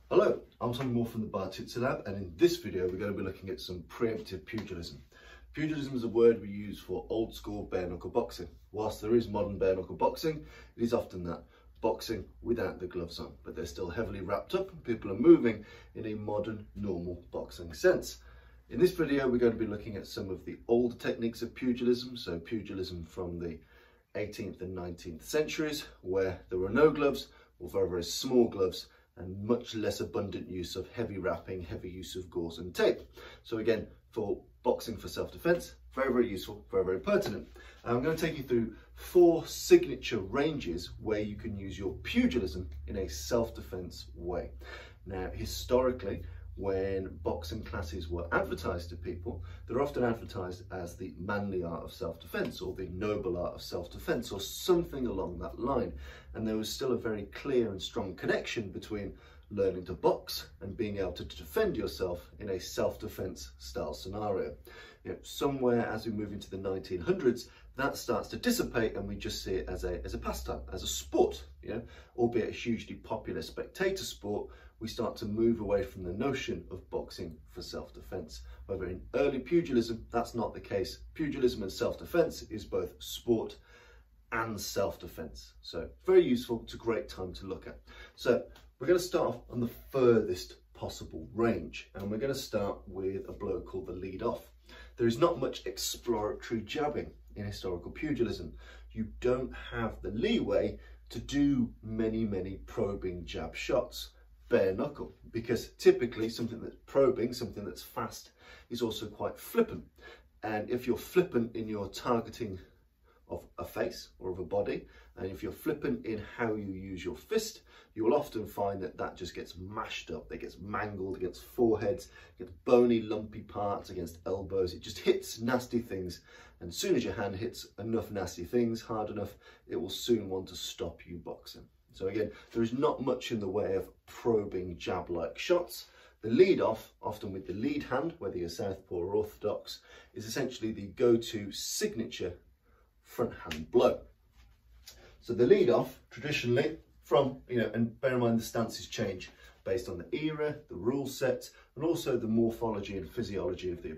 Hello, I'm Tommy Moore from the Bartitsu Lab, and in this video we're going to be looking at some preemptive pugilism. Pugilism is a word we use for old school bare knuckle boxing. Whilst there is modern bare knuckle boxing, it is often that boxing without the gloves on, but they're still heavily wrapped up and people are moving in a modern, normal boxing sense. In this video we're going to be looking at some of the older techniques of pugilism, so pugilism from the 18th and 19th centuries, where there were no gloves or very, very small gloves, and much less abundant use of heavy wrapping, heavy use of gauze and tape. So again, for boxing for self-defense, very, very useful, very, very pertinent. And I'm going to take you through 4 signature ranges where you can use your pugilism in a self-defense way. Now, historically, when boxing classes were advertised to people, they're often advertised as the manly art of self-defense or the noble art of self-defense or something along that line. And there was still a very clear and strong connection between learning to box and being able to defend yourself in a self-defense style scenario. You know, somewhere as we move into the 1900s, that starts to dissipate and we just see it as a pastime, as a sport, you know, albeit a hugely popular spectator sport. We start to move away from the notion of boxing for self-defense. However, in early pugilism, that's not the case. Pugilism and self-defense is both sport and self-defense. So very useful, it's a great time to look at. So we're going to start off on the furthest possible range, and we're going to start with a blow called the lead off. There is not much exploratory jabbing in historical pugilism. You don't have the leeway to do many probing jab shots bare knuckle, because typically something that's probing, something that's fast, is also quite flippant. And if you're flippant in your targeting of a face or of a body, and if you're flippant in how you use your fist, you will often find that that just gets mashed up, it gets mangled against foreheads, against bony lumpy parts, against elbows. It just hits nasty things, and as soon as your hand hits enough nasty things hard enough, it will soon want to stop you boxing. So again, there is not much in the way of probing jab-like shots. The lead off, often with the lead hand, whether you're southpaw or orthodox, is essentially the go-to signature front hand blow. So the lead off, traditionally, from, you know, and bear in mind the stances change based on the era, the rule set, and also the morphology and physiology of the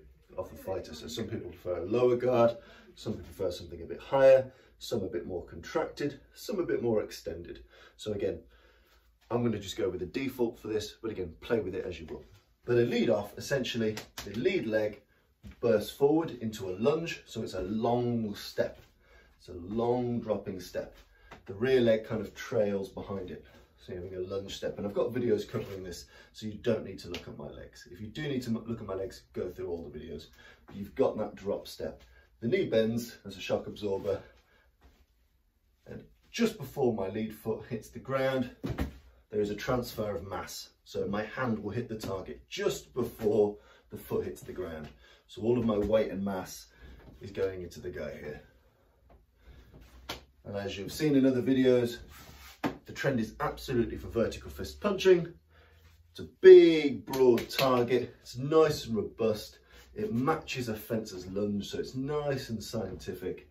fighter. So some people prefer a lower guard, some people prefer something a bit higher, some a bit more contracted, some a bit more extended. So again, I'm going to just go with the default for this, but again, play with it as you will. But a lead off, essentially, the lead leg bursts forward into a lunge, so it's a long step. It's a long dropping step. The rear leg kind of trails behind it. So you're having a lunge step, and I've got videos covering this, so you don't need to look at my legs. If you do need to look at my legs, go through all the videos. But you've got that drop step. The knee bends as a shock absorber, and just before my lead foot hits the ground, there is a transfer of mass. So my hand will hit the target just before the foot hits the ground. So all of my weight and mass is going into the guy here. And as you've seen in other videos, the trend is absolutely for vertical fist punching. It's a big, broad target. It's nice and robust. It matches a fencer's lunge, so it's nice and scientific.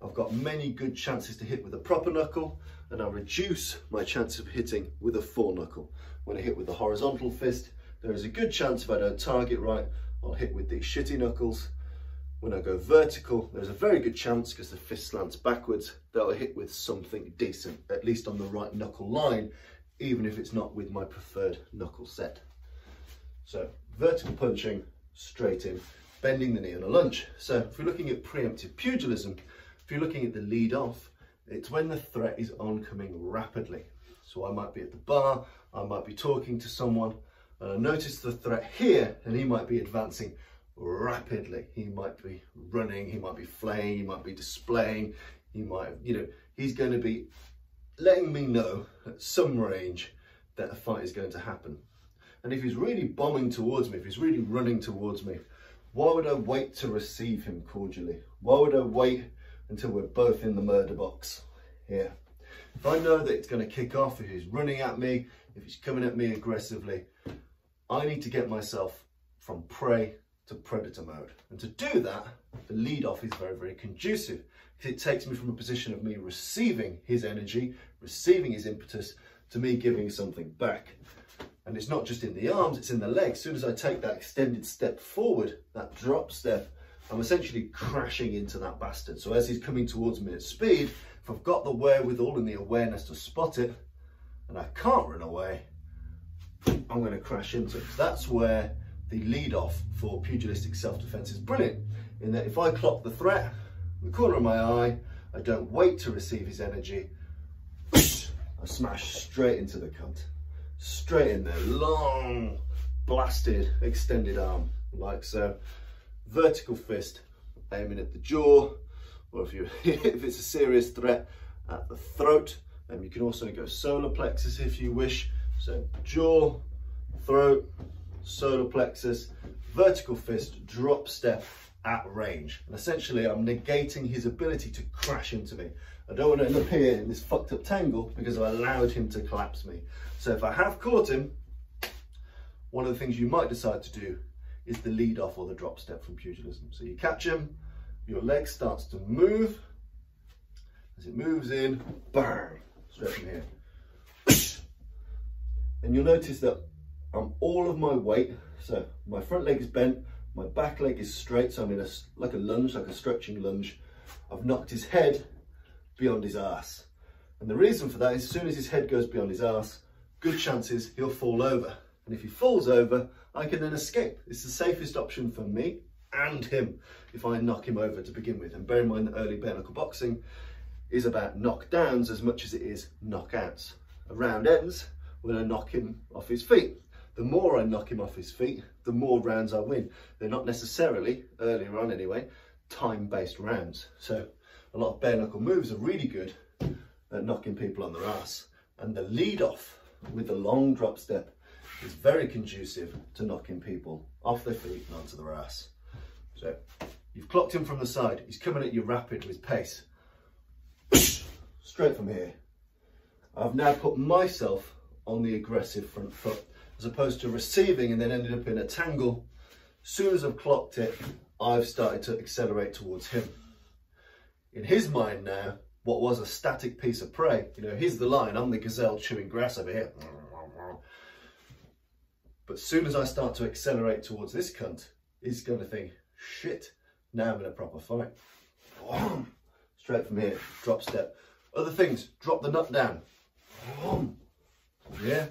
I've got many good chances to hit with a proper knuckle, and I reduce my chance of hitting with a foreknuckle. When I hit with a horizontal fist, there is a good chance if I don't target right, I'll hit with these shitty knuckles. When I go vertical, there's a very good chance, because the fist slants backwards, that I'll hit with something decent, at least on the right knuckle line, even if it's not with my preferred knuckle set. So vertical punching, straight in, bending the knee on a lunge. So if we're looking at preemptive pugilism, if you're looking at the lead off, it's when the threat is oncoming rapidly. So I might be at the bar, I might be talking to someone, and I notice the threat here, and he might be advancing rapidly. He might be running, he might be flaying, he might be displaying, he might, you know, he's going to be letting me know at some range that a fight is going to happen. And if he's really bombing towards me, if he's really running towards me, why would I wait to receive him cordially? Why would I wait until we're both in the murder box here? If I know that it's going to kick off, if he's running at me, if he's coming at me aggressively, I need to get myself from prey to predator mode. And to do that, the lead off is very, very conducive, because it takes me from a position of me receiving his energy, receiving his impetus, to me giving something back. And it's not just in the arms, it's in the legs. As soon as I take that extended step forward, that drop step, I'm essentially crashing into that bastard. So as he's coming towards me at speed, if I've got the wherewithal and the awareness to spot it, and I can't run away, I'm going to crash into it. So that's where the lead off for pugilistic self-defense is brilliant, in that if I clock the threat in the corner of my eye, I don't wait to receive his energy, I smash straight into the cunt. Straight in there, long, blasted, extended arm, like so. Vertical fist, aiming at the jaw, or if it's a serious threat, at the throat. And you can also go solar plexus if you wish. So jaw, throat, solar plexus, vertical fist, drop step at range. And essentially I'm negating his ability to crash into me. I don't want to end up here in this fucked up tangle because I allowed him to collapse me. So if I have caught him, one of the things you might decide to do is the lead off or the drop step from pugilism. So you catch him, your leg starts to move. As it moves in, bang, straight from here. And you'll notice that I'm all of my weight. So my front leg is bent, my back leg is straight. So I'm in like a lunge, like a stretching lunge. I've knocked his head beyond his arse. And the reason for that is as soon as his head goes beyond his arse, good chances he'll fall over. And if he falls over, I can then escape. It's the safest option for me and him if I knock him over to begin with. And bear in mind that early bare knuckle boxing is about knockdowns as much as it is knockouts. Around ends, we're going to knock him off his feet. The more I knock him off his feet, the more rounds I win. They're not necessarily, earlier on anyway, time-based rounds. So a lot of bare knuckle moves are really good at knocking people on their ass. And the lead off with the long drop step is very conducive to knocking people off their feet and onto their ass. So you've clocked him from the side. He's coming at you rapid with pace. Straight from here. I've now put myself on the aggressive front foot as opposed to receiving and then ended up in a tangle. As soon as I've clocked it, I've started to accelerate towards him. In his mind now, what was a static piece of prey, you know, he's the lion, I'm the gazelle chewing grass over here. But as soon as I start to accelerate towards this cunt, he's going to think, shit, now I'm in a proper fight. Straight from here, drop step. Other things, drop the nut down. Yeah.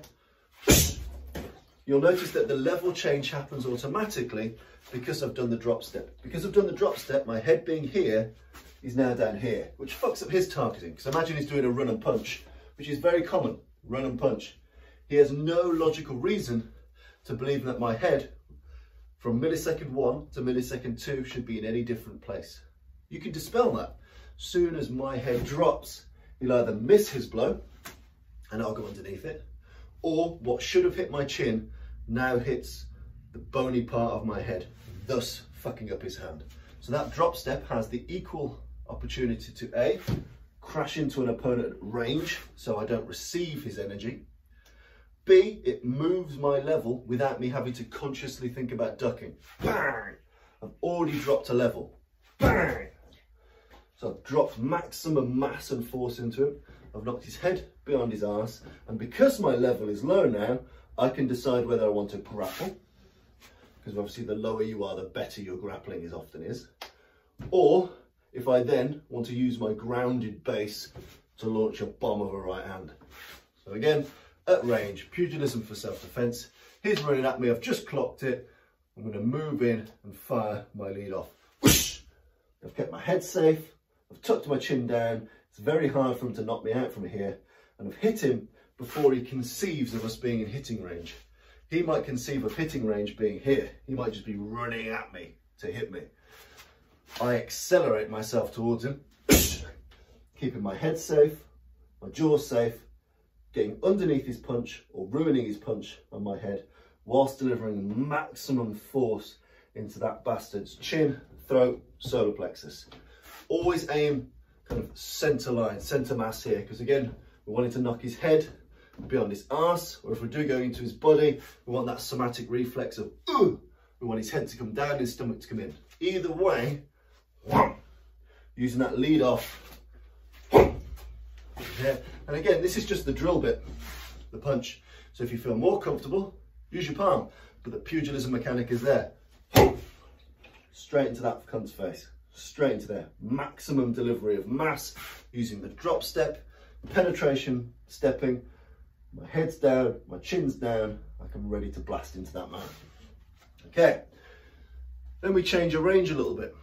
You'll notice that the level change happens automatically because I've done the drop step. Because I've done the drop step, my head being here is now down here, which fucks up his targeting. Because imagine he's doing a run and punch, which is very common, run and punch. He has no logical reason to believe that my head from millisecond 1 to millisecond 2 should be in any different place. You can dispel that. Soon as my head drops, he'll either miss his blow and I'll go underneath it, or what should have hit my chin now hits the bony part of my head, thus fucking up his hand. So that drop step has the equal opportunity to A, crash into an opponent at range so I don't receive his energy. B, it moves my level without me having to consciously think about ducking. Bang! I've already dropped a level. Bang! So I've dropped maximum mass and force into him. I've knocked his head beyond his arse. And because my level is low now, I can decide whether I want to grapple. Because obviously the lower you are, the better your grappling is often is. Or if I then want to use my grounded base to launch a bomb of a right hand. So again, at range, pugilism for self-defense. He's running at me, I've just clocked it. I'm going to move in and fire my lead off. Whoosh! I've kept my head safe, I've tucked my chin down. It's very hard for him to knock me out from here. And I've hit him before he conceives of us being in hitting range. He might conceive of hitting range being here. He might just be running at me to hit me. I accelerate myself towards him, keeping my head safe, my jaw safe, getting underneath his punch or ruining his punch on my head whilst delivering maximum force into that bastard's chin, throat, solar plexus. Always aim kind of centre line, centre mass here, because again, we're wanting to knock his head beyond his arse, or if we do go into his body, we want that somatic reflex of we want his head to come down, his stomach to come in. Either way, using that lead off. Yeah. And again, this is just the drill bit, the punch. So if you feel more comfortable, use your palm, but the pugilism mechanic is there. Straight into that cunt's face, straight into there. Maximum delivery of mass using the drop step, penetration, stepping. My head's down, my chin's down, like I'm ready to blast into that man. Okay, then we change your range a little bit.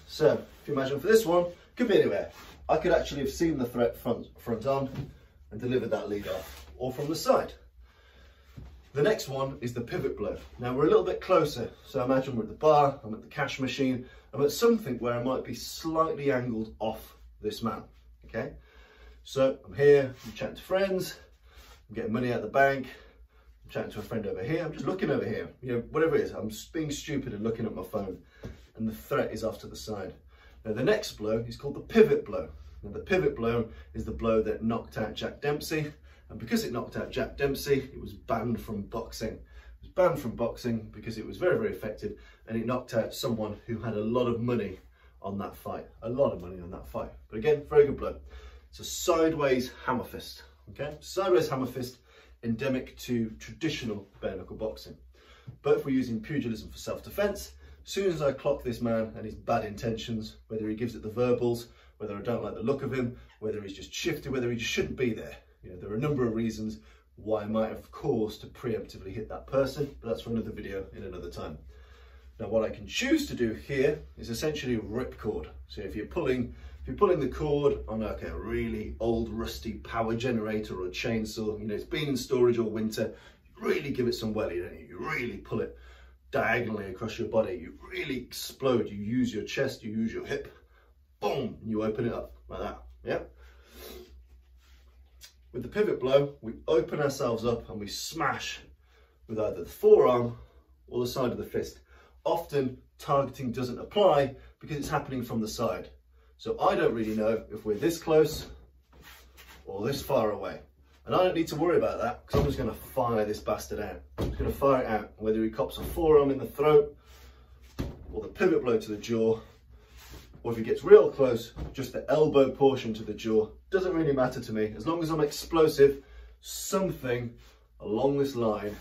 So if you imagine for this one, could be anywhere. I could actually have seen the threat front on and delivered that lead off, or from the side. The next one is the pivot blow. Now we're a little bit closer. So imagine we're at the bar, I'm at the cash machine, I'm at something where I might be slightly angled off this man, okay? So I'm here, I'm chatting to friends, I'm getting money out of the bank, I'm chatting to a friend over here, I'm just looking over here, you know, whatever it is, I'm just being stupid and looking at my phone, and the threat is off to the side. Now the next blow is called the pivot blow. Now the pivot blow is the blow that knocked out Jack Dempsey. And because it knocked out Jack Dempsey, it was banned from boxing. It was banned from boxing because it was very, very effective, and it knocked out someone who had a lot of money on that fight. A lot of money on that fight. But again, very good blow. It's a sideways hammer fist, okay? Sideways hammer fist, endemic to traditional bare knuckle boxing. But if we're using pugilism for self-defense, as soon as I clock this man and his bad intentions, whether he gives it the verbals, whether I don't like the look of him, whether he's just shifted, whether he just shouldn't be there, you know, there are a number of reasons why I might have cause to preemptively hit that person, but that's for another video in another time. Now what I can choose to do here is essentially rip cord. So if you're pulling the cord on like a really old rusty power generator or a chainsaw, you know, it's been in storage all winter, you really give it some welly, don't you? You really pull it diagonally across your body, you really explode, you use your chest, you use your hip, boom, and you open it up like that, yeah? With the pivot blow, we open ourselves up and we smash with either the forearm or the side of the fist. Often targeting doesn't apply because it's happening from the side. So I don't really know if we're this close or this far away. And I don't need to worry about that because I'm just going to fire this bastard out. I'm just going to fire it out, whether he cops a forearm in the throat or the pivot blow to the jaw, or if he gets real close, just the elbow portion to the jaw. Doesn't really matter to me. As long as I'm explosive, something along this line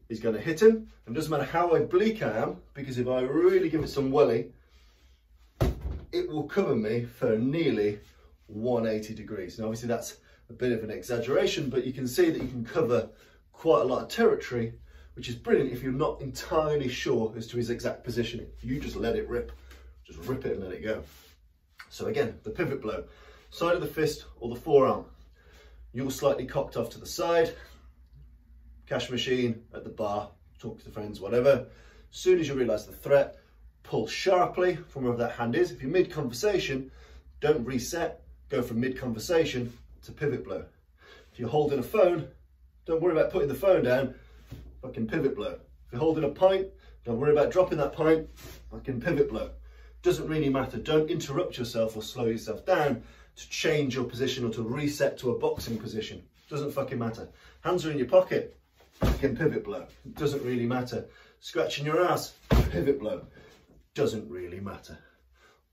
is going to hit him. And it doesn't matter how oblique I am, because if I really give it some welly, it will cover me for nearly 180 degrees. Now obviously that's a bit of an exaggeration, but you can see that you can cover quite a lot of territory, which is brilliant if you're not entirely sure as to his exact positioning. You just let it rip. Just rip it and let it go. So again, the pivot blow, side of the fist or the forearm. You're slightly cocked off to the side, cash machine, at the bar, talk to friends, whatever. As soon as you realise the threat, pull sharply from wherever that hand is. If you're mid-conversation, don't reset, go from mid-conversation to pivot blow. If you're holding a phone, don't worry about putting the phone down, fucking pivot blow. If you're holding a pint, don't worry about dropping that pint, fucking pivot blow. Doesn't really matter. Don't interrupt yourself or slow yourself down to change your position or to reset to a boxing position. Doesn't fucking matter. Hands are in your pocket, fucking pivot blow. Doesn't really matter. Scratching your ass, pivot blow. Doesn't really matter.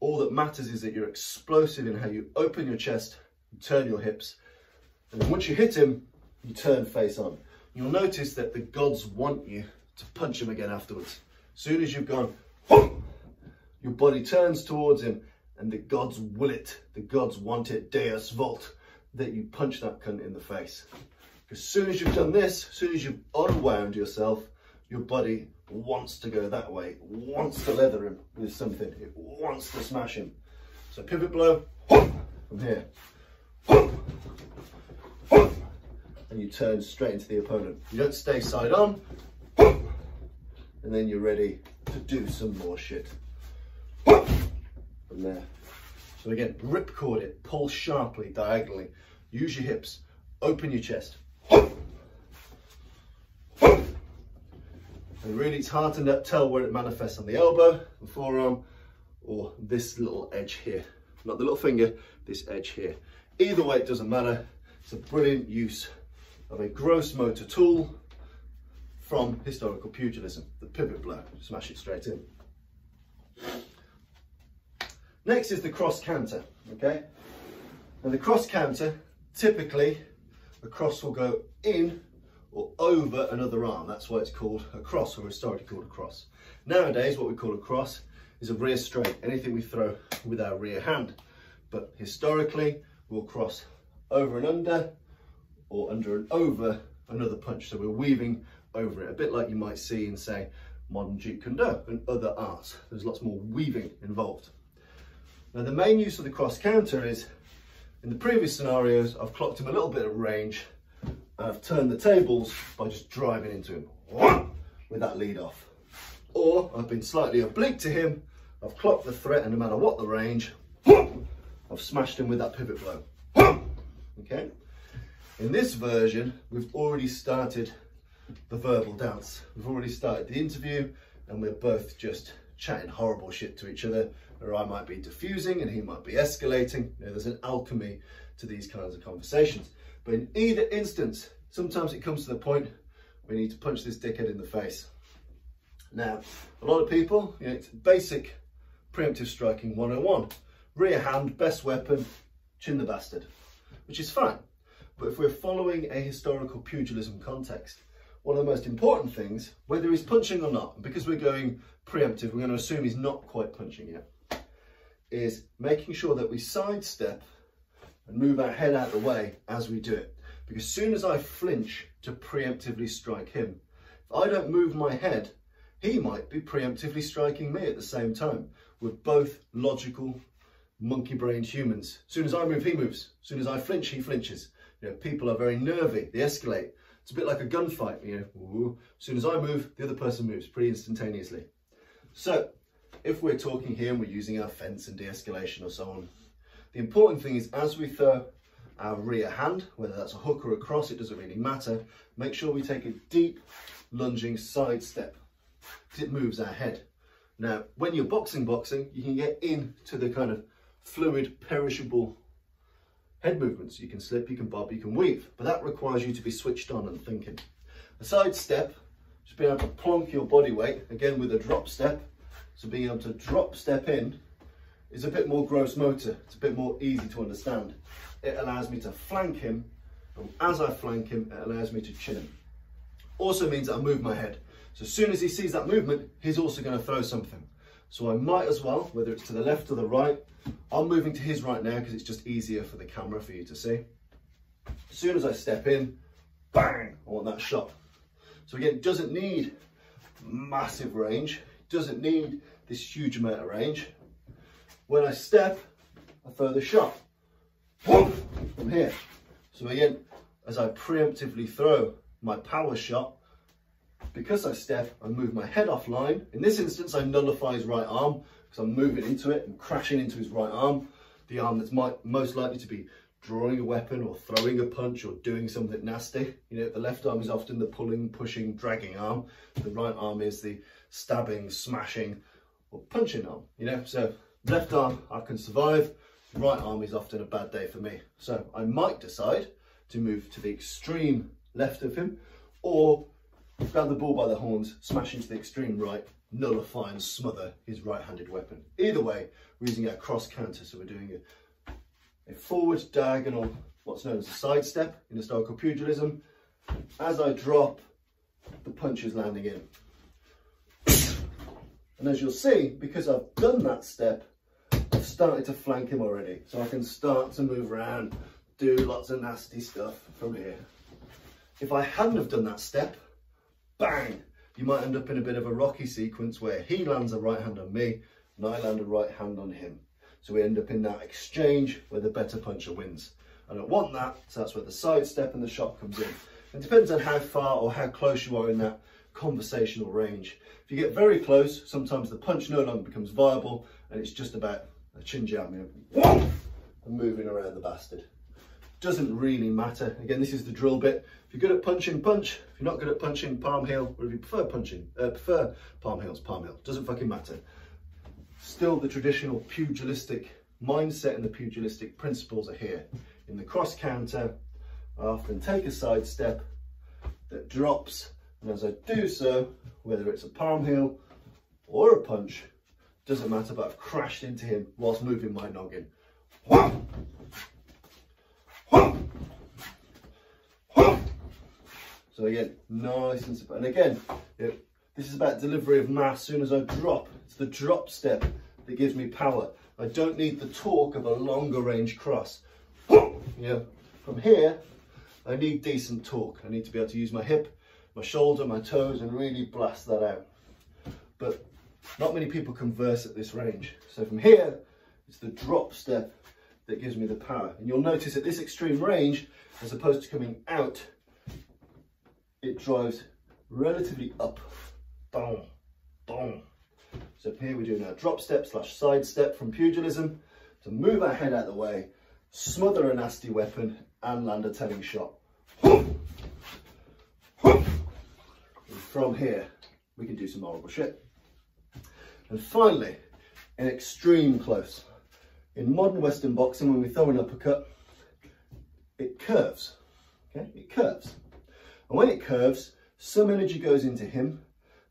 All that matters is that you're explosive in how you open your chest, you turn your hips, and then once you hit him, you turn face on. You'll notice that the gods want you to punch him again afterwards. As soon as you've gone, whoop, your body turns towards him, and the gods will it. The gods want it, Deus Vult, that you punch that cunt in the face. As soon as you've done this, as soon as you've unwound yourself, your body wants to go that way. It wants to leather him with something. It wants to smash him. So pivot blow, whoop, from here, whoop, whoop, and you turn straight into the opponent. You don't stay side on, whoop, and then you're ready to do some more shit. From there. So again, rip cord it, pull sharply, diagonally, use your hips, open your chest. And really it's hard to tell where it manifests on the elbow, the forearm, or this little edge here. Not the little finger, this edge here. Either way, it doesn't matter. It's a brilliant use of a gross motor tool from historical pugilism, the pivot blow. Smash it straight in. Next is the cross counter, okay? Now the cross counter, typically the cross will go in or over another arm. That's why it's called a cross, or historically called a cross. Nowadays, what we call a cross is a rear straight, anything we throw with our rear hand. But historically, we'll cross over and under, or under and over another punch. So we're weaving over it, a bit like you might see in, say, modern Jeet Kune Do and other arts. There's lots more weaving involved. Now, the main use of the cross counter is, in the previous scenarios, I've clocked him a little bit of range, and I've turned the tables by just driving into him with that lead off. Or I've been slightly oblique to him, I've clocked the threat, and no matter what the range, I've smashed him with that pivot blow. Okay? In this version, we've already started the verbal dance. We've already started the interview, and we're both just chatting horrible shit to each other, or I might be diffusing and he might be escalating. You know, there's an alchemy to these kinds of conversations. But in either instance, sometimes it comes to the point we need to punch this dickhead in the face. Now, a lot of people, you know, it's basic preemptive striking 101. Rear hand, best weapon, chin the bastard, which is fine. But if we're following a historical pugilism context, one of the most important things, whether he's punching or not, because we're going preemptive, we're going to assume he's not quite punching yet, is making sure that we sidestep and move our head out of the way as we do it. Because as soon as I flinch to preemptively strike him, if I don't move my head, he might be preemptively striking me at the same time. We're both logical, monkey-brained humans. As soon as I move, he moves. As soon as I flinch, he flinches. You know, people are very nervy, they escalate. It's a bit like a gunfight, you know. As soon as I move, the other person moves pretty instantaneously. So, if we're talking here and we're using our fence and de-escalation or so on, the important thing is, as we throw our rear hand, whether that's a hook or a cross, it doesn't really matter, make sure we take a deep lunging side step, because it moves our head. Now, when you're boxing, you can get into the kind of fluid, perishable head movements. You can slip, you can bob, you can weave, but that requires you to be switched on and thinking. A side step, just being able to plonk your body weight, again with a drop step, so being able to drop step in is a bit more gross motor, it's a bit more easy to understand. It allows me to flank him, and as I flank him, it allows me to chin him. Also means that I move my head. So as soon as he sees that movement, he's also going to throw something. So I might as well, whether it's to the left or the right, I'm moving to his right now because it's just easier for the camera for you to see. As soon as I step in, bang, I want that shot. So again, it doesn't need massive range, it doesn't need this huge amount of range. When I step, I throw the shot from here. So again, as I preemptively throw my power shot, because I step, I move my head offline. In this instance, I nullify his right arm because I'm moving into it and crashing into his right arm, the arm that's most likely to be drawing a weapon or throwing a punch or doing something nasty. You know, the left arm is often the pulling, pushing, dragging arm. The right arm is the stabbing, smashing, or punching arm. You know, so left arm I can survive. Right arm is often a bad day for me. So I might decide to move to the extreme left of him, or grab the bull by the horns, smash into the extreme right, nullify and smother his right-handed weapon. Either way, we're using our cross counter, so we're doing a forward diagonal, what's known as a side step in historical pugilism. As I drop, the punch is landing in. And as you'll see, because I've done that step, I've started to flank him already. So I can start to move around, do lots of nasty stuff from here. If I hadn't have done that step, bang, you might end up in a bit of a rocky sequence where he lands a right hand on me and I land a right hand on him. So we end up in that exchange where the better puncher wins. I don't want that, so that's where the side step and the shot comes in. It depends on how far or how close you are in that conversational range. If you get very close, sometimes the punch no longer becomes viable and it's just about a chin jab and moving around the bastard. Doesn't really matter. Again, this is the drill bit. If you're good at punching, punch. If you're not good at punching, palm heel. Or if you prefer punching, prefer palm heels, palm heel. Doesn't fucking matter. Still, the traditional pugilistic mindset and the pugilistic principles are here. In the cross counter, I often take a side step that drops, and as I do so, whether it's a palm heel or a punch, doesn't matter, but I've crashed into him whilst moving my noggin. So again, nice and simple. And again, this is about delivery of mass. As soon as I drop, it's the drop step that gives me power. I don't need the torque of a longer range cross. From here, I need decent torque. I need to be able to use my hip, my shoulder, my toes, and really blast that out. But not many people converse at this range. So from here, it's the drop step that gives me the power. And you'll notice at this extreme range, as opposed to coming out, it drives relatively up. Boom, boom. So here we're doing our drop step slash side step from pugilism to move our head out of the way, smother a nasty weapon, and land a telling shot. And from here, we can do some horrible shit. And finally, in extreme close. In modern Western boxing, when we throw an uppercut, it curves. Okay, it curves. And when it curves, some energy goes into him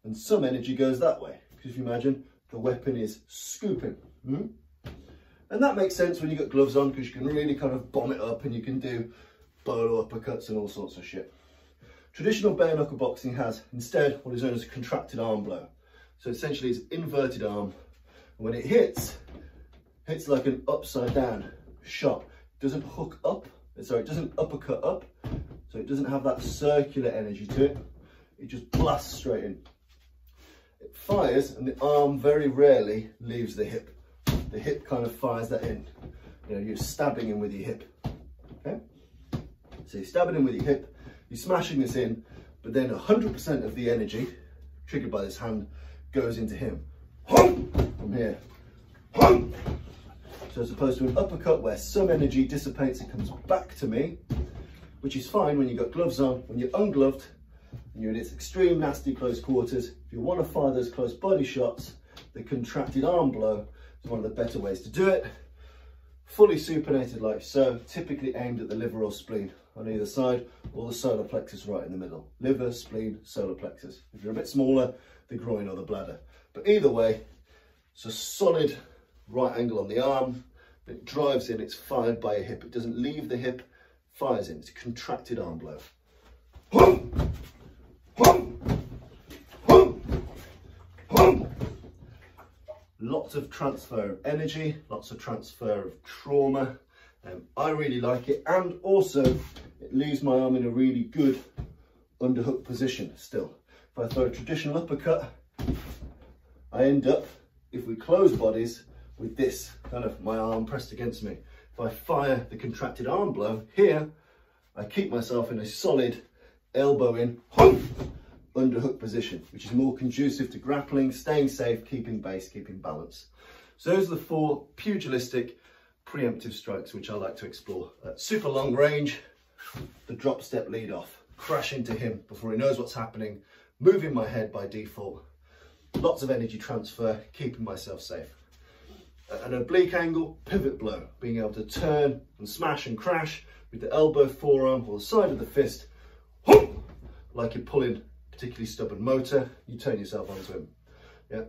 and some energy goes that way. Because if you imagine, the weapon is scooping. And that makes sense when you got gloves on, because you can really kind of bomb it up and you can do bolo uppercuts and all sorts of shit. Traditional bare knuckle boxing has instead what is known as a contracted arm blow. So essentially it's inverted arm. And when it hits like an upside down shot. It doesn't hook up, sorry, it doesn't uppercut up. So it doesn't have that circular energy to it. It just blasts straight in. It fires and the arm very rarely leaves the hip. The hip kind of fires that in. You're stabbing him with your hip. Okay? So you're stabbing him with your hip, you're smashing this in, but then 100% of the energy triggered by this hand goes into him. From here. So as opposed to an uppercut where some energy dissipates and comes back to me, which is fine when you've got gloves on. When you're ungloved and you're in its extreme nasty close quarters, if you want to fire those close body shots, the contracted arm blow is one of the better ways to do it. Fully supinated like so, typically aimed at the liver or spleen on either side, or the solar plexus right in the middle. Liver, spleen, solar plexus. If you're a bit smaller, the groin or the bladder. But either way, it's a solid right angle on the arm. It drives in, it's fired by a hip. It doesn't leave the hip, fires in. It's a contracted arm blow. Lots of transfer of energy, lots of transfer of trauma. I really like it, and also it leaves my arm in a really good underhook position still. If I throw a traditional uppercut, I end up, if we close bodies, with this kind of my arm pressed against me. If I fire the contracted arm blow here, I keep myself in a solid elbow in underhook position, which is more conducive to grappling, staying safe, keeping base, keeping balance. So those are the 4 pugilistic preemptive strikes which I like to explore. At super long range, the drop step lead off, crash into him before he knows what's happening, moving my head by default, lots of energy transfer, keeping myself safe. At an oblique angle, pivot blow, being able to turn and smash and crash with the elbow, forearm or the side of the fist, like you're pulling a particularly stubborn motor, you turn yourself onto him. Yeah.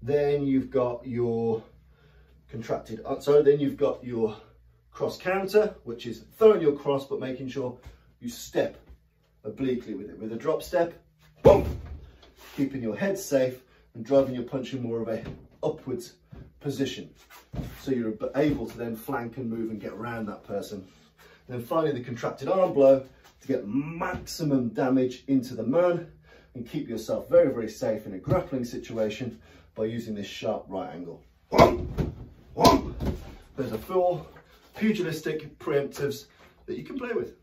Then you've got your contracted, then you've got your cross counter, which is throwing your cross but making sure you step obliquely with it. With a drop step, boom, keeping your head safe and driving your punch in more of a upwards position. So you're able to then flank and move and get around that person. And then finally the contracted arm blow to get maximum damage into the man and keep yourself very, very safe in a grappling situation by using this sharp right angle. There's a 4 pugilistic preemptives that you can play with.